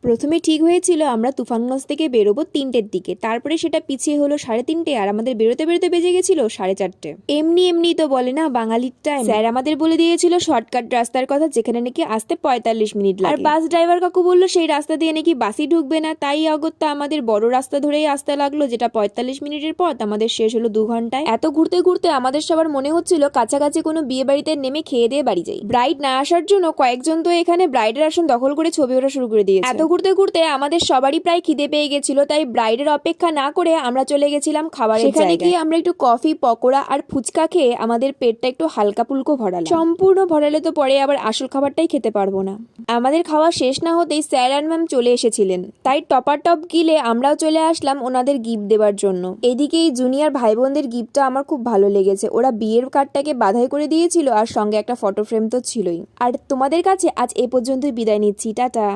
প্রথমে ঠিক হয়েছিল আমরা তুফানগঞ্জ থেকে বেরোবো 3টের দিকে, তারপরে সেটা পিছিয়ে হলো 3:30 আর আমাদের বেরোতে বেরোতে বেজে গেছিল 4:30। এমনি এমনি তো বলে না বাঙালির টাইম। স্যার আমাদের বলে দিয়েছিল শর্টকাট রাস্তার কথা, যেখানে নাকি আসতে 45 মিনিট লাগে। আর বাস ড্রাইভার কাকু বললো সেই রাস্তা দিয়ে নাকি বাসই ঢুকবে না, তাই অগত্যা আমাদের বড় রাস্তা ধরেই আসতে লাগলো, যেটা 45 মিনিটের পথ আমাদের শেষ হলো 2 ঘন্টায়। এত ঘুরতে ঘুরতে আমাদের সবার মনে হচ্ছিল কাছাকাছি কোনো বিয়ে বাড়িতে নেমে খেয়ে দিয়ে বাড়ি যাই। ব্রাইড না আসার জন্য কয়েকজন তো এখানে ব্রাইডের আসন দখল করে ছবি ওঠা শুরু করে দিয়েছে। এত ঘুরতে ঘুরতে আমাদের সবারই প্রায় খিদে পেয়ে গেছিল, তাই ব্রাইডের অপেক্ষা না করে আমরা চলে গেছিলাম খাবারের জায়গায়। সেখানে গিয়ে আমরা একটু কফি, পকোড়া আর ফুচকা খেয়ে আমাদের পেটটা একটু হালকা ফুলকো ভরালাম। সম্পূর্ণ ভরালে তো পরে আবার আসল খাবারটাই খেতে পারবো না। আমাদের খাওয়া শেষ না হতেই স্যার আর ম্যাম চলে এসেছিলেন, তাই টপার টপ গিলে আমরাও চলে আসলাম ওনাদের গিফট দেওয়ার জন্য। এদিকে এই জুনিয়র ভাই বোনদের গিফটটা আমার খুব ভালো লেগেছে। ওরা বিয়ের কার্ডটাকে বাধাই করে দিয়েছিল আর সঙ্গে একটা ফটো ফ্রেম তো ছিলই। আর তোমাদের কাছে আজ এ পর্যন্তই বিদায় নিচ্ছি, টাটা।